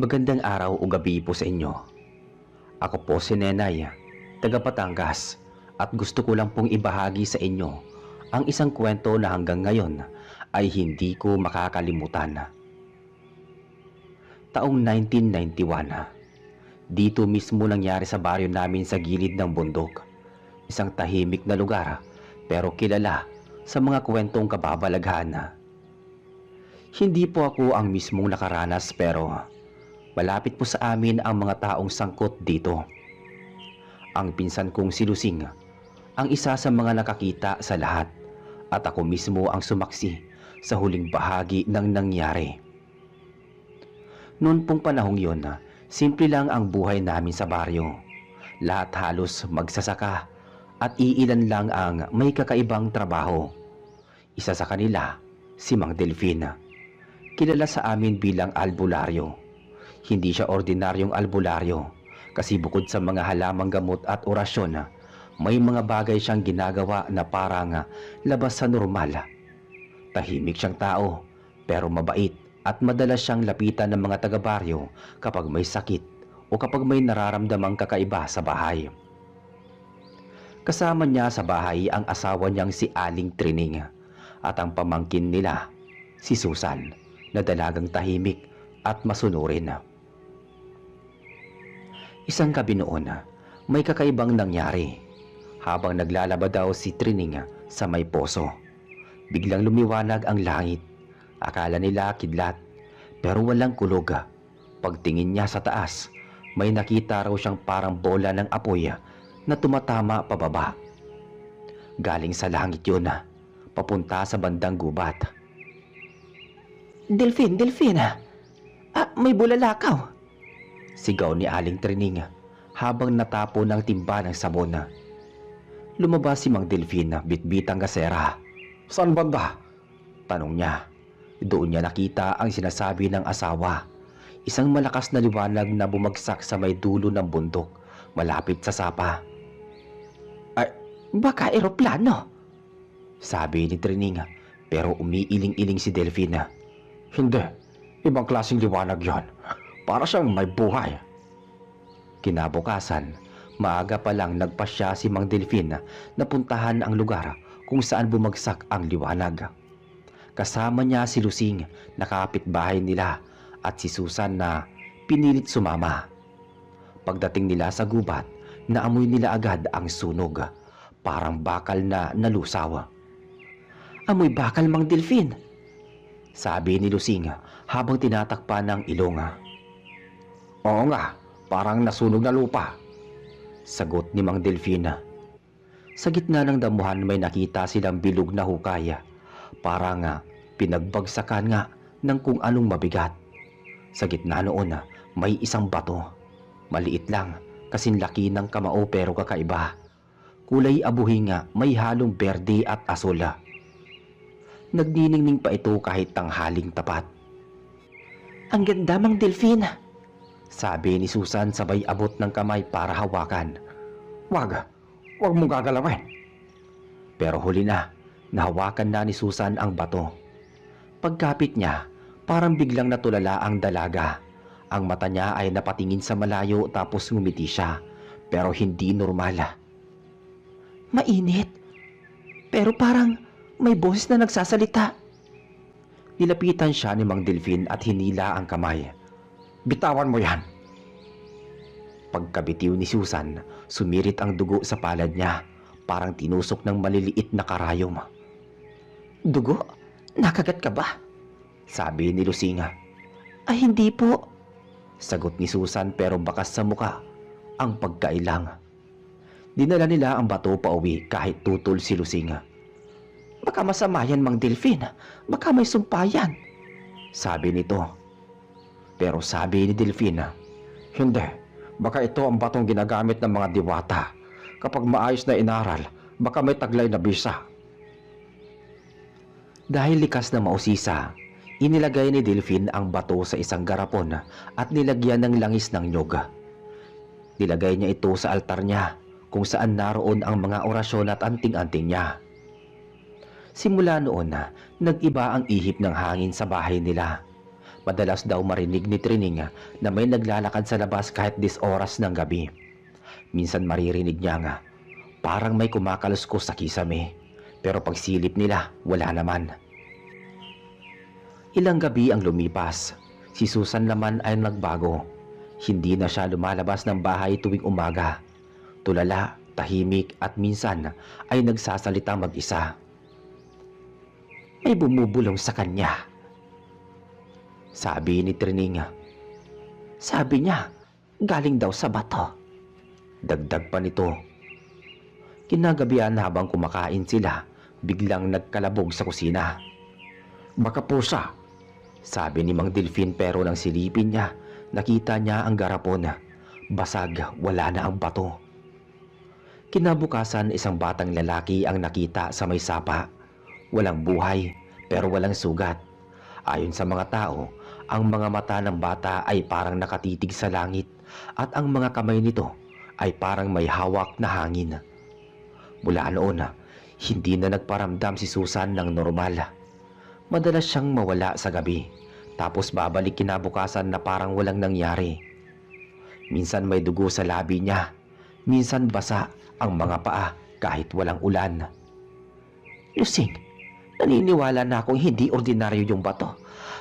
Magandang araw o gabi po sa inyo. Ako po si Nenay, taga Batangas, at gusto ko lang pong ibahagi sa inyo ang isang kwento na hanggang ngayon ay hindi ko makakalimutan. Taong 1991, dito mismo nangyari sa baryo namin sa gilid ng bundok. Isang tahimik na lugar pero kilala sa mga kwentong kababalaghan. Hindi po ako ang mismong nakaranas pero malapit po sa amin ang mga taong sangkot dito. Ang pinsan kong si Lusing, ang isa sa mga nakakita sa lahat, at ako mismo ang sumaksi sa huling bahagi ng nangyari. Noon pong panahong yun, simple lang ang buhay namin sa baryo. Lahat halos magsasaka at iilan lang ang may kakaibang trabaho. Isa sa kanila, si Mang Delfin. Kilala sa amin bilang albularyo. Hindi siya ordinaryong albularyo kasi bukod sa mga halamang gamot at orasyon, may mga bagay siyang ginagawa na parang labas sa normal. Tahimik siyang tao pero mabait at madalas siyang lapitan ng mga taga-baryo kapag may sakit o kapag may nararamdamang kakaiba sa bahay. Kasama niya sa bahay ang asawa niyang si Aling Trining at ang pamangkin nila, si Susan, na dalagang tahimik at masunurin. Isang gabi noon, may kakaibang nangyari. Habang naglalaba daw si Trining sa may poso, biglang lumiwanag ang langit. Akala nila kidlat, pero walang kulog. Pagtingin niya sa taas, may nakita raw siyang parang bola ng apoy na tumatama pababa. Galing sa langit yun, papunta sa bandang gubat. Delfin, Delfin! May bulalakaw! Sigaw ni Aling Trining habang natapo ng timba ng sabon. Lumabas si Mang Delfin na bitbitang gasera. Saan banda? Tanong niya. Doon niya nakita ang sinasabi ng asawa. Isang malakas na liwanag na bumagsak sa may dulo ng bundok malapit sa sapa. Ay, baka eroplano? Sabi ni Trining, pero umiiling-iling si Delfin. Hindi, ibang klaseng liwanag yon. Para siyang may buhay. Kinabukasan, maaga pa lang nagpasya si Mang Delfin na puntahan ang lugar kung saan bumagsak ang liwanag. Kasama niya si Lusing na kapitbahay nila at si Susan na pinilit sumama. Pagdating nila sa gubat, naamoy nila agad ang sunog, parang bakal na nalusaw. Amoy bakal, Mang Delfin, sabi ni Lusing habang tinatakpan ng ilong. Oo nga, parang nasunog na lupa, sagot ni Mang Delfin. Sa gitna ng damuhan may nakita silang bilog na hukay. Parang pinagbagsakan nga ng kung anong mabigat. Sa gitna noon may isang bato. Maliit lang, kasing laki ng kamao pero kakaiba. Kulay abuhin nga, may halong berde at asul. Nagniningning pa ito kahit tanghaling tapat. Ang ganda, Mang Delfin, sabi ni Susan sabay abot ng kamay para hawakan. Wag mong gagalawin. Pero huli na, nahawakan na ni Susan ang bato. Pagkapit niya, parang biglang natulala ang dalaga. Ang mata niya ay napatingin sa malayo tapos ngumiti siya, pero hindi normal. Mainit, pero parang may boses na nagsasalita. Nilapitan siya ni Mang Delfin at hinila ang kamay. Bitawan mo yan. Pagkabitiw ni Susan, sumirit ang dugo sa palad niya, parang tinusok ng maliliit na karayom. Dugo? Nakagat ka ba? Sabi ni Lusing. Ay hindi po, sagot ni Susan pero bakas sa muka ang pagkailang. Dinala nila ang bato pauwi kahit tutol si Lusing. Baka masama yan, Mang Delfin. Baka may sumpayan, sabi nito. Pero sabi ni Delfin, hindi, baka ito ang batong ginagamit ng mga diwata. Kapag maayos na inaral, baka may taglay na bisa. Dahil likas na mausisa, inilagay ni Delfin ang bato sa isang garapon at nilagyan ng langis ng nyog. Nilagay niya ito sa altar niya kung saan naroon ang mga orasyon at anting-anting niya. Simula noon nag-iba ang ihip ng hangin sa bahay nila. Madalas daw marinig ni Trining na may naglalakad sa labas kahit 10 oras ng gabi. Minsan maririnig niya nga, parang may kumakaluskos sa kisame, pero pagsilip nila, wala naman. Ilang gabi ang lumipas. Si Susan naman ay nagbago. Hindi na siya lumalabas ng bahay tuwing umaga. Tulala, tahimik at minsan ay nagsasalita mag-isa. May bumubulong sa kanya, sabi ni Trining. Sabi niya, galing daw sa bato. Dagdag pa nito. Kinagabihan habang kumakain sila, biglang nagkalabog sa kusina. Baka pusa, sabi ni Mang Delfin, pero nang silipin niya, nakita niya ang garapon. Basag, wala na ang bato. Kinabukasan, isang batang lalaki ang nakita sa may sapa. Walang buhay, pero walang sugat. Ayon sa mga tao, ang mga mata ng bata ay parang nakatitig sa langit at ang mga kamay nito ay parang may hawak na hangin. Mula noon, hindi na nagparamdam si Susan ng normal. Madalas siyang mawala sa gabi, tapos babalik kinabukasan na parang walang nangyari. Minsan may dugo sa labi niya, minsan basa ang mga paa kahit walang ulan. Lusing, naniniwala na akong hindi ordinaryo yung bato.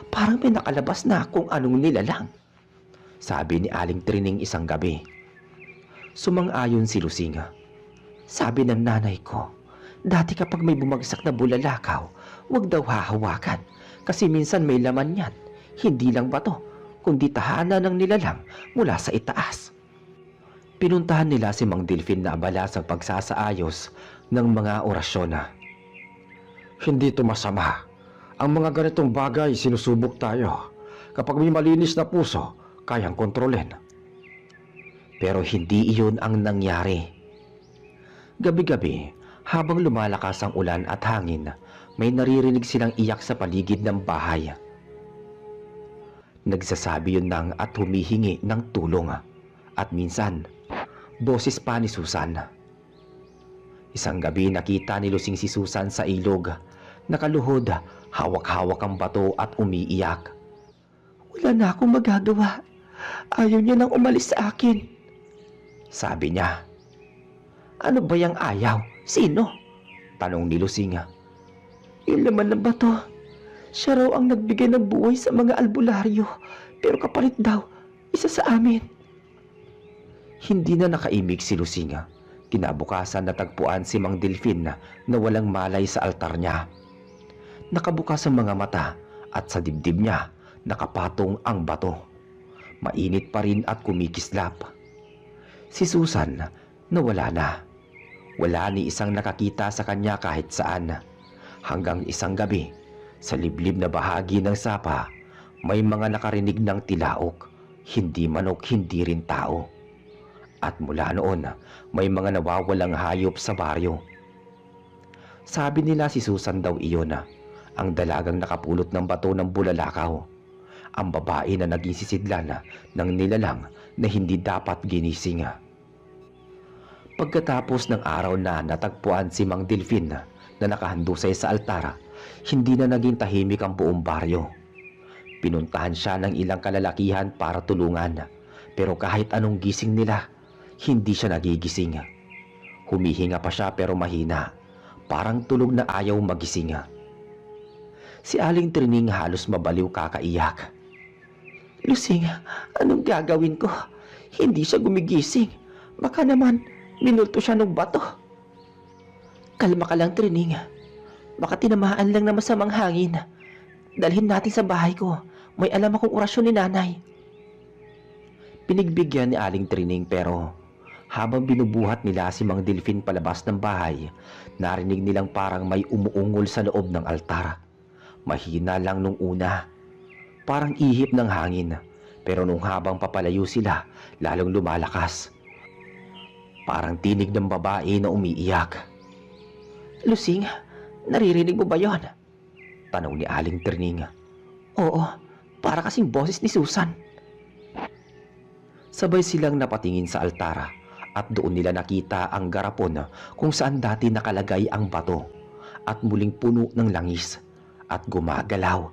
Parang may nakalabas na kung anong nilalang, sabi ni Aling Trining isang gabi. Sumang-ayon si Lusing. Sabi ng nanay ko, dati kapag may bumagsak na bulalakaw, huwag daw hahawakan kasi minsan may laman yan. Hindi lang bato, kundi tahanan ng nilalang mula sa itaas. Pinuntahan nila si Mang Delfin na abala sa pagsasaayos ng mga orasyon. Hindi ito masama. Ang mga ganitong bagay sinusubok tayo. Kapag may malinis na puso, kayang kontrolin. Pero hindi iyon ang nangyari. Gabi-gabi, habang lumalakas ang ulan at hangin, may naririnig silang iyak sa paligid ng bahay. Nagsasabi yun nang at humihingi ng tulong. At minsan, boses pa ni Susan. Isang gabi nakita ni Lusing si Susan sa ilog. Nakaluhod, hawak-hawak ang bato at umiiyak. Wala na akong magagawa. Ayaw niya nang umalis sa akin, sabi niya. Ano ba yang ayaw? Sino? Tanong ni Lusing. Yung laman ng bato. Siya raw ang nagbigay ng buhay sa mga albularyo, pero kapalit daw, isa sa amin. Hindi na nakaimik si Lusing. Kinabukasan natagpuan si Mang Delfin na walang malay sa altar niya. Nakabukas ang mga mata at sa dibdib niya nakapatong ang bato. Mainit pa rin at kumikislap. Si Susan nawala na. Wala ni isang nakakita sa kanya kahit saan. Hanggang isang gabi, sa liblib na bahagi ng sapa, may mga nakarinig ng tilaok. Hindi manok, hindi rin tao. At mula noon, may mga nawawalang hayop sa baryo. Sabi nila si Susan daw iyon, ang dalagang nakapulot ng bato ng bulalakaw. Ang babae na naging sisidlan ng nilalang na hindi dapat ginising. Pagkatapos ng araw na natagpuan si Mang Delfin na nakahandusay sa altara, hindi na naging tahimik ang buong baryo. Pinuntahan siya ng ilang kalalakihan para tulungan, pero kahit anong gising nila, hindi siya nagigising. Humihinga pa siya pero mahina, parang tulog na ayaw magising. Si Aling Trining halos mabaliw kakaiyak. Lusing, anong gagawin ko? Hindi siya gumigising. Baka naman minulto siya ng bato. Kalma ka lang, Trining. Baka tinamaan lang na masamang hangin. Dalhin natin sa bahay ko. May alam akong orasyon ni nanay. Pinigbigyan ni Aling Trining pero habang binubuhat nila si Mang Delfin palabas ng bahay, narinig nilang parang may umuungol sa loob ng altar. Mahina lang nung una. Parang ihip ng hangin. Pero nung habang papalayo sila, lalong lumalakas. Parang tinig ng babae na umiiyak. Lusing, naririnig mo ba yon? Tanong ni Aling Trining. Oo, para kasing boses ni Susan. Sabay silang napatingin sa altara at doon nila nakita ang garapon kung saan dati nakalagay ang bato at muling puno ng langis at gumagalaw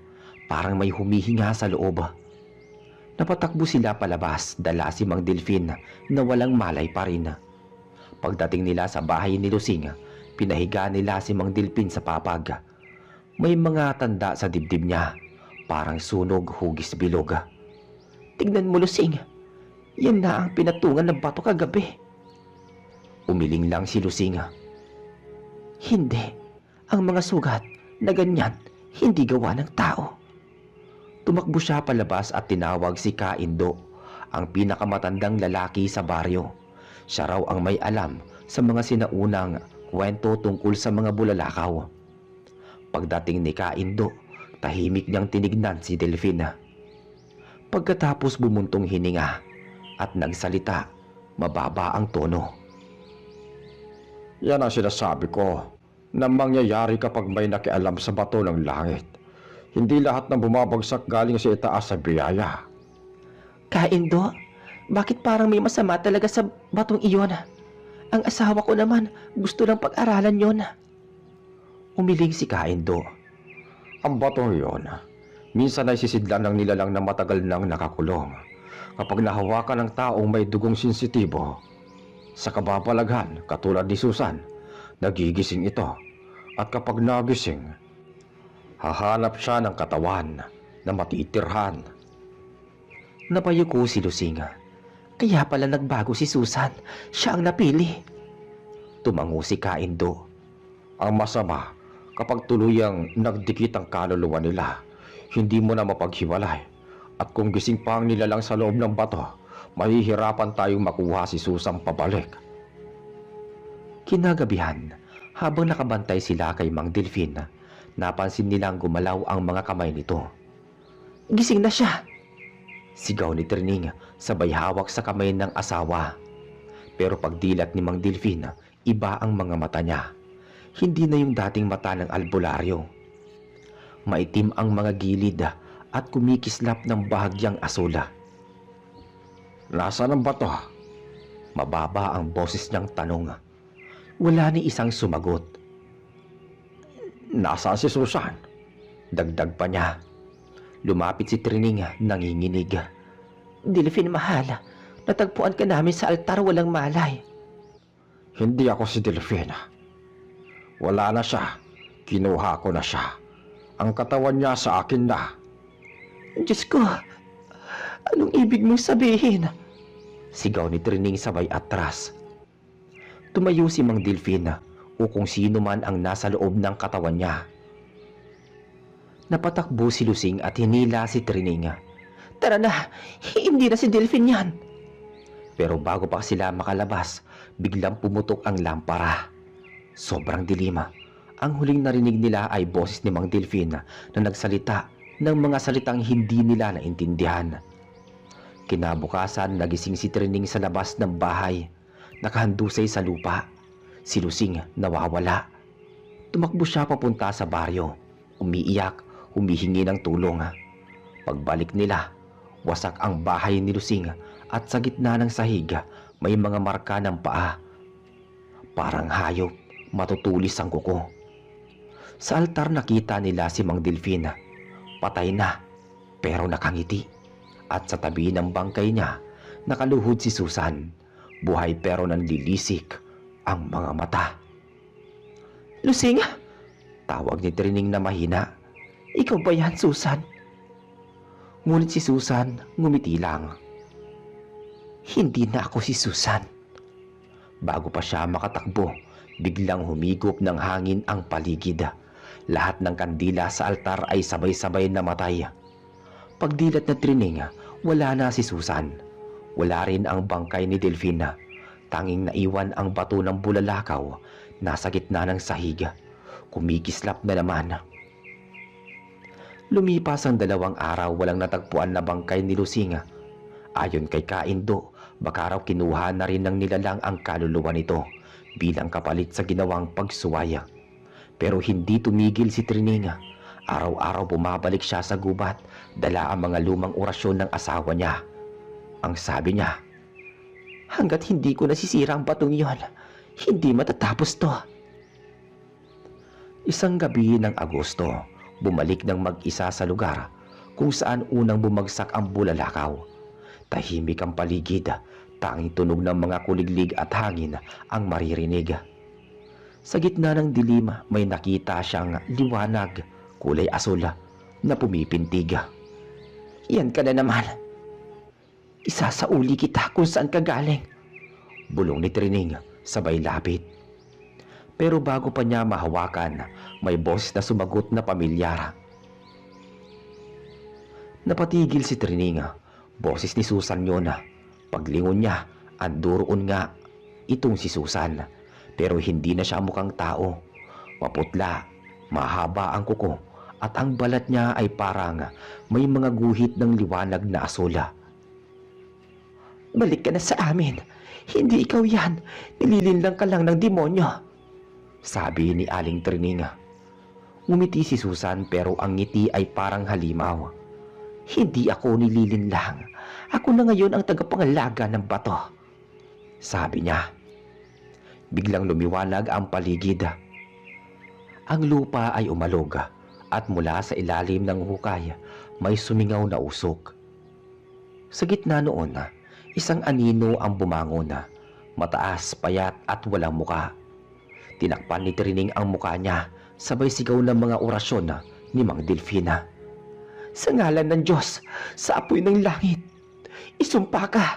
Parang may humihinga sa loob. Napatakbo sila palabas, dala si Mang Delfin na walang malay pa rin. Pagdating nila sa bahay ni Lusing, pinahiga nila si Mang Delfin sa papag. May mga tanda sa dibdib niya, parang sunog hugis bilog. "Tignan mo, Lusing, yan na ang pinatungan ng bato kagabi." Umiling lang si Lusing. "Hindi, ang mga sugat na ganyan hindi gawa ng tao." Tumakbo siya palabas at tinawag si Kaindo, ang pinakamatandang lalaki sa baryo. Siya raw ang may alam sa mga sinaunang kwento tungkol sa mga bulalakaw. Pagdating ni Kaindo, tahimik niyang tinignan si Delfin. Pagkatapos bumuntong hininga at nagsalita, mababa ang tono. "Yan ang sinasabi ko na mangyayari kapag may nakialam sa bato ng langit. Hindi lahat ng bumabagsak galing sa itaas sa biyaya." "Kaindo, bakit parang may masama talaga sa batong iyon? Ang asawa ko naman gusto lang pag-aralan yon." Umiling si Kaindo. "Ang batong iyon, minsan ay sisidlan ng nilalang na matagal nang nakakulong. Kapag nahawakan ng taong may dugong sensitibo, sa kababalaghan katulad ni Susan, nagigising ito. At kapag nagising, hahanap siya ng katawan na matitirhan." Napayuko si Lusing. Kaya pala nagbago si Susan. Siya ang napili. Tumango si Kaindo. "Ang masama, kapag tuluyang nagdikit ang kaluluwa nila, hindi mo na mapaghiwalay. At kung gising pa ang nilalang sa loob ng bato, mahihirapan tayong makuha si Susan pabalik." Kinagabihan, habang nakabantay sila kay Mang Delfin, napansin nilang gumalaw ang mga kamay nito. "Gising na siya!" Sigaw ni Trining, sabay hawak sa kamay ng asawa. Pero pagdilat ni Mang Delfin, iba ang mga mata niya. Hindi na yung dating mata ng albularyo. Maitim ang mga gilid at kumikislap ng bahagyang asula. "Nasaan ang bato?" Mababa ang boses niyang tanong. Wala ni isang sumagot. "Nasaan si Susan?" Dagdag pa niya. Lumapit si Trining, nanginginig. "Delfin, mahal, natagpuan ka namin sa altar, walang malay." "Hindi ako si Delfin. Wala na siya. Kinuha ko na siya. Ang katawan niya sa akin na." "Diyos ko, anong ibig mong sabihin?" Sigaw ni Trining sabay atras. Tumayo si Mang Delfin o kung sino man ang nasa loob ng katawan niya. Napatakbo si Lusing at hinila si Trining. "Tara na, hindi na si Delfin yan." Pero bago pa sila makalabas, biglang pumutok ang lampara. Sobrang dilim. Ang huling narinig nila ay boses ni Mang Delfin na nagsalita ng mga salitang hindi nila naintindihan. Kinabukasan, nagising si Trining sa labas ng bahay. Nakahandusay sa lupa. Si Lusing nawawala. Tumakbo siya papunta sa baryo. Umiiyak, humihingi ng tulong. Pagbalik nila, wasak ang bahay ni Lusing at sa gitna ng sahig may mga marka ng paa. Parang hayop, matutulis ang kuko. Sa altar nakita nila si Mang Delfin. Patay na, pero nakangiti. At sa tabi ng bangkay niya, nakaluhod si Susan. Buhay pero nanlilisik ang mga mata. "Lusing!" Tawag ni Trining na mahina. "Ikaw ba yan, Susan?" Ngunit si Susan ngumiti lang. "Hindi na ako si Susan." Bago pa siya makatakbo, biglang humigop ng hangin ang paligid. Lahat ng kandila sa altar ay sabay-sabay namatay. Pagdilat na Trining, wala na si Susan. Wala rin ang bangkay ni Delfin. Tanging naiwan ang bato ng bulalakaw nasa gitna ng sahig. Kumikislap na naman. Lumipas ang 2 araw, walang natagpuan na bangkay ni Lusing. Ayon kay Kaindo, baka raw kinuha na rin ng nilalang ang kaluluwa nito bilang kapalit sa ginawang pagsuwaya. Pero hindi tumigil si Trining. Araw-araw bumabalik siya sa gubat, dala ang mga lumang orasyon ng asawa niya. Ang sabi niya, "Hanggat hindi ko nasisira ang batong iyon, hindi matatapos to." Isang gabi ng Agosto, bumalik ng mag-isa sa lugar kung saan unang bumagsak ang bulalakaw. Tahimik ang paligid, tanging tunog ng mga kuliglig at hangin ang maririnig. Sa gitna ng dilim may nakita siyang liwanag, kulay asul na pumipintig. "Yan ka na naman. Isasauli kita kung saan ka galing," bulong ni Trining sabay lapit. Pero bago pa niya mahawakan, may boses na sumagot na pamilyar. Napatigil si Trining. Boses ni Susan yun. Paglingon niya, anduroon nga itong si Susan. Pero hindi na siya mukhang tao. Maputla, mahaba ang kuko, at ang balat niya ay parang may mga guhit ng liwanag na asula. "Balik ka na sa amin. Hindi ikaw yan. Nililinlang ka lang ng demonyo," sabi ni Aling Trining. Ngumiti si Susan pero ang ngiti ay parang halimaw. "Hindi ako nililinlang. Ako na ngayon ang tagapangalaga ng bato," sabi niya. Biglang lumiwanag ang paligid. Ang lupa ay umalog at mula sa ilalim ng hukay may sumingaw na usok. Sa gitna noon, isang anino ang bumangon, mataas, payat at walang muka. Tinakpan ni Trining ang muka niya, sabay sigaw ng mga orasyon ni Mang Delfina. "Sa ngalan ng Diyos, sa apoy ng langit, isumpa ka!"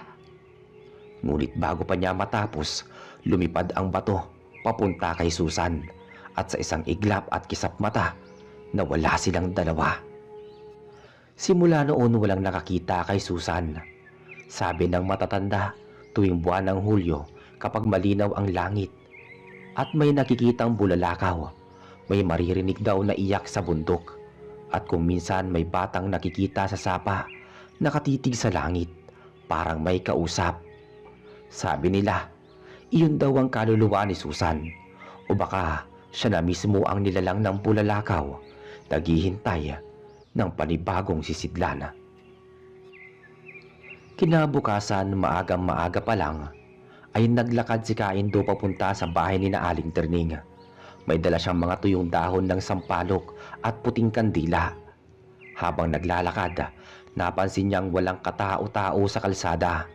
Ngunit bago pa niya matapos, lumipad ang bato papunta kay Susan at sa isang iglap at kisap mata, nawala silang dalawa. Simula noon walang nakakita kay Susan. Sabi ng matatanda, tuwing buwan ng Hulyo kapag malinaw ang langit at may nakikitang bulalakaw, may maririnig daw na iyak sa bundok. At kung minsan may batang nakikita sa sapa, nakatitig sa langit, parang may kausap. Sabi nila, iyon daw ang kaluluwa ni Susan, o baka siya na mismo ang nilalang ng bulalakaw, naghihintay ng panibagong sisidlan. Kinabukasan, maagang-maaga pa lang, ay naglakad si Kaindo papunta sa bahay ni na Aling Trining. May dala siyang mga tuyong dahon ng sampalok at puting kandila. Habang naglalakad, napansin niyang walang katao-tao sa kalsada.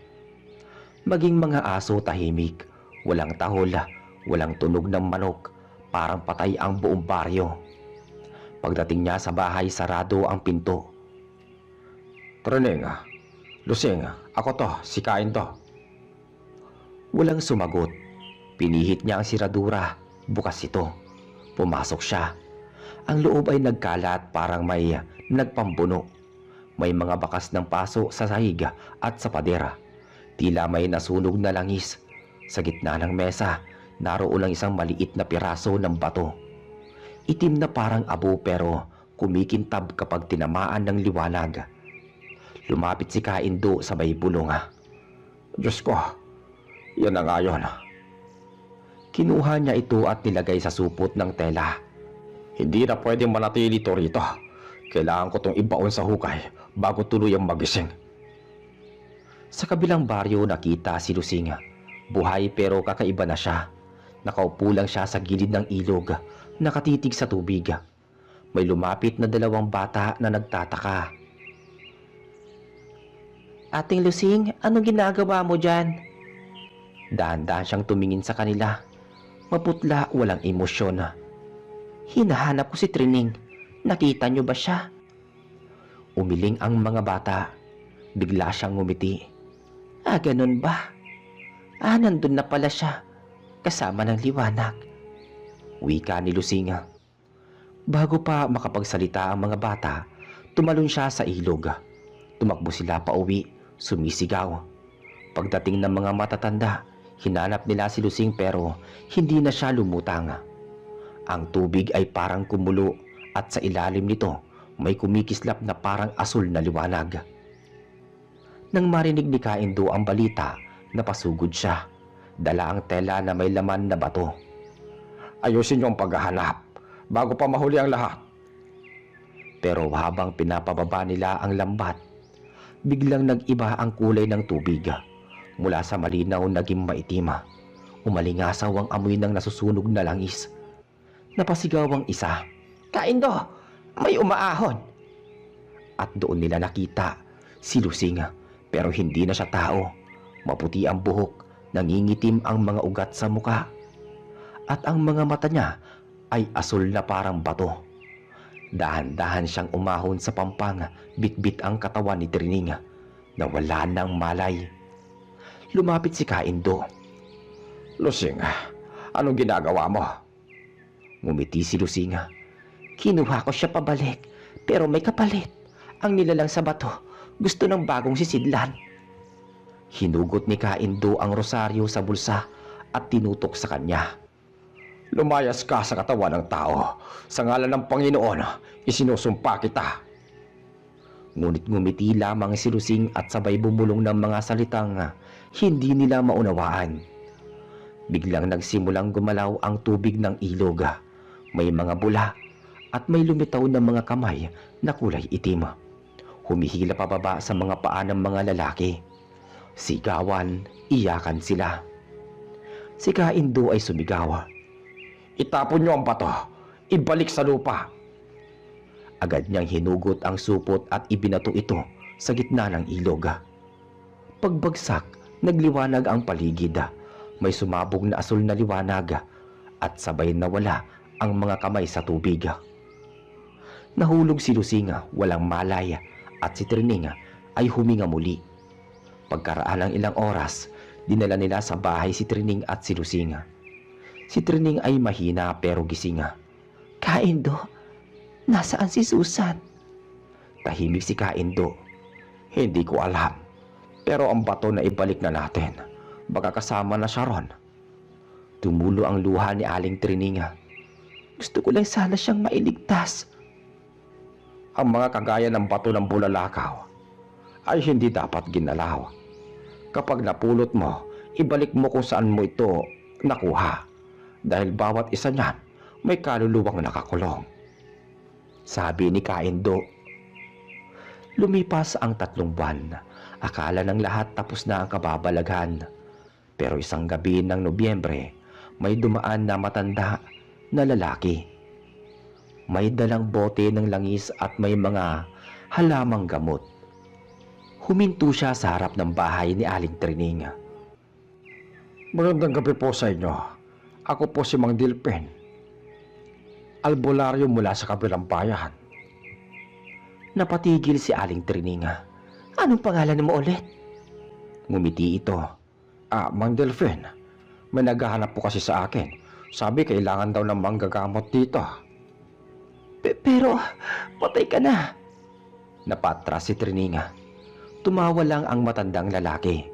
Maging mga aso tahimik, walang tahol, walang tunog ng manok, parang patay ang buong baryo. Pagdating niya sa bahay, sarado ang pinto. "Trining, Lusing, ako to, si Kaindo." Walang sumagot. Pinihit niya ang siradura. Bukas ito. Pumasok siya. Ang loob ay nagkalat, parang may nagpambuno. May mga bakas ng paso sa sahig at sa padera. Tila may nasunog na langis. Sa gitna ng mesa, naroon lang isang maliit na piraso ng bato. Itim na parang abo pero kumikintab kapag tinamaan ng liwanag. Lumapit si Kaindo sabay bulong. "Diyos ko, yan na nga yun." Kinuha niya ito at nilagay sa supot ng tela. "Hindi na pwedeng manatili ito rito. Kailangan ko itong ibaon sa hukay bago tuluyang magising." Sa kabilang baryo nakita si Lusing. Buhay pero kakaiba na siya. Nakaupo lang siya sa gilid ng ilog, nakatitig sa tubig. May lumapit na dalawang bata na nagtataka. "Ating Lusing, anong ginagawa mo dyan?" Dahan-dahan siyang tumingin sa kanila. Maputla, walang emosyon. "Hinahanap ko si Trining. Nakita niyo ba siya?" Umiling ang mga bata. Bigla siyang ngumiti. "Ah, ganun ba? Ah, nandun na pala siya, kasama ng liwanag," wika ni Lusing. Bago pa makapagsalita ang mga bata, tumalon siya sa ilog. Tumakbo sila pauwi, sumisigaw. Pagdating ng mga matatanda, hinanap nila si Lusing pero hindi na siya lumutang. Ang tubig ay parang kumulo at sa ilalim nito may kumikislap na parang asul na liwanag. Nang marinig ni Kaindo ang balita, napasugod siya. Dala ang tela na may laman na bato. "Ayusin niyo ang paghahanap bago pa mahuli ang lahat." Pero habang pinapababa nila ang lambat, biglang nag-iba ang kulay ng tubig. Mula sa malinaw naging maitim. Umalingasaw ang amoy ng nasusunog na langis. Napasigaw ang isa. "Kaindo, may umaahon!" at doon nila nakita si Lusing, pero hindi na siya tao. Maputi ang buhok, nangingitim ang mga ugat sa muka, at ang mga mata niya ay asul na parang bato. Dahan-dahan siyang umahon sa pampang, bitbit ang katawan ni Trining na wala ng malay. Lumapit si Kaindo. Lusing, anong ginagawa mo? Ngumiti si Lusing. Kinuha ko siya pabalik, pero may kapalit. Ang nilalang sa bato, gusto ng bagong sisidlan. Hinugot ni Kaindo ang rosaryo sa bulsa at tinutok sa kanya. Lumayas ka sa katawan ng tao. Sa ngalan ng Panginoon, isinusumpa kita. Ngunit ngumiti lamang si Lusing at sabay bumulong ng mga salitang hindi nila maunawaan. Biglang nagsimulang gumalaw ang tubig ng ilog. May mga bula at may lumitaw na mga kamay na kulay itim. Humihila pababa sa mga paa ng mga lalaki. Sigawan, iyakan sila. Si Kaindo ay sumigaw. Itapon niyo ang bato. Ibalik sa lupa. Agad niyang hinugot ang supot at ibinato ito sa gitna ng ilog. Pagbagsak, nagliwanag ang paligid. May sumabog na asul na liwanag at sabay nawala ang mga kamay sa tubig. Nahulog si Lusing, walang malay, at si Trining ay huminga muli. Pagkaraan ng ilang oras, dinala nila sa bahay si Trining at si Lusing. Si Trining ay mahina pero gising. Kaindo, nasaan si Susan? Tahimik si Kaindo. Hindi ko alam. Pero ang bato na ibalik na natin. Baka kasama na siya ron. Tumulo ang luha ni Aling Trining. Gusto ko lang sana siyang mailigtas. Ang mga kagaya ng bato ng bulalakaw ay hindi dapat ginalaw. Kapag napulot mo, ibalik mo kung saan mo ito nakuha. Dahil bawat isa niyan may kaluluwang nakakulong. Sabi ni Kaindo. Lumipas ang 3 buwan. Akala ng lahat tapos na ang kababalaghan. Pero isang gabi ng Nobyembre, may dumaan na matanda na lalaki. May dalang bote ng langis at may mga halamang gamot. Huminto siya sa harap ng bahay ni Aling Trining. Magandang gabi po sa inyo. Ako po si Mang Dilpen. Albularyo mula sa kabilang bayan. Napatigil si Aling Trining. Anong pangalan mo ulit? Ngumiti ito. Mang Delphin, may naghahanap po kasi sa akin. Sabi kailangan daw ng manggagamot dito. Pero patay ka na. Napatras si Trining. Tumawa lang ang matandang lalaki.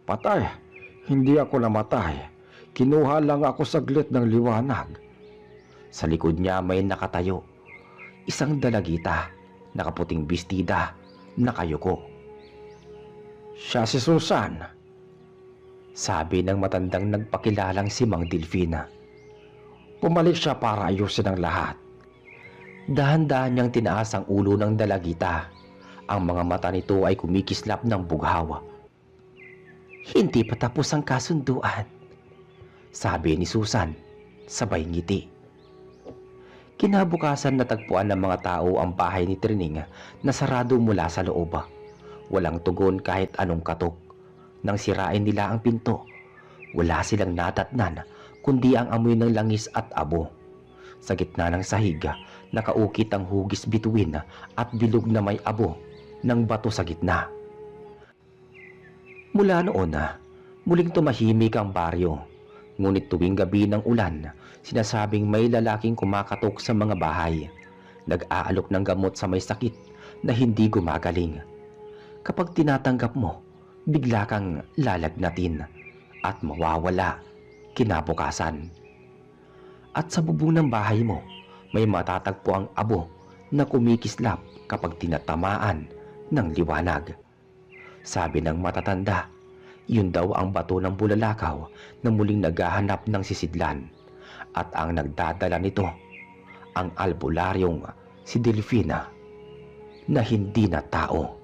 Patay? Hindi ako namatay. Kinuha lang ako saglit ng liwanag. Sa likod niya may nakatayo. Isang dalagita, nakaputing bestida, nakayuko. Siya si Susan. Sabi ng matandang nagpakilalang si Mang Delfina. Pumalik siya para ayusin ang lahat. Dahan-dahan niyang tinaas ang ulo ng dalagita. Ang mga mata nito ay kumikislap ng bughaw. Hindi pa tapos ang kasunduan. Sabi ni Susan, sabay ngiti. Kinabukasan natagpuan ng mga tao ang bahay ni Trining na sarado mula sa loob. Walang tugon kahit anong katok. Nang sirain nila ang pinto, wala silang natatnan kundi ang amoy ng langis at abo. Sa gitna ng sahig, nakaukit ang hugis bituin at bilog na may abo ng bato sa gitna. Mula noon, muling tumahimik ang baryo. Ngunit tuwing gabi ng ulan, sinasabing may lalaking kumakatok sa mga bahay. Nag-aalok ng gamot sa may sakit na hindi gumagaling. Kapag tinatanggap mo, bigla kang lalagnatin at mawawala kinabukasan. At sa bubong ng bahay mo, may matatagpo ang abo na kumikislap kapag tinatamaan ng liwanag. Sabi ng matatanda, yun daw ang bato ng bulalakaw na muling naghahanap ng sisidlan. At ang nagdadala nito, ang albularyong si Delfina na hindi na tao.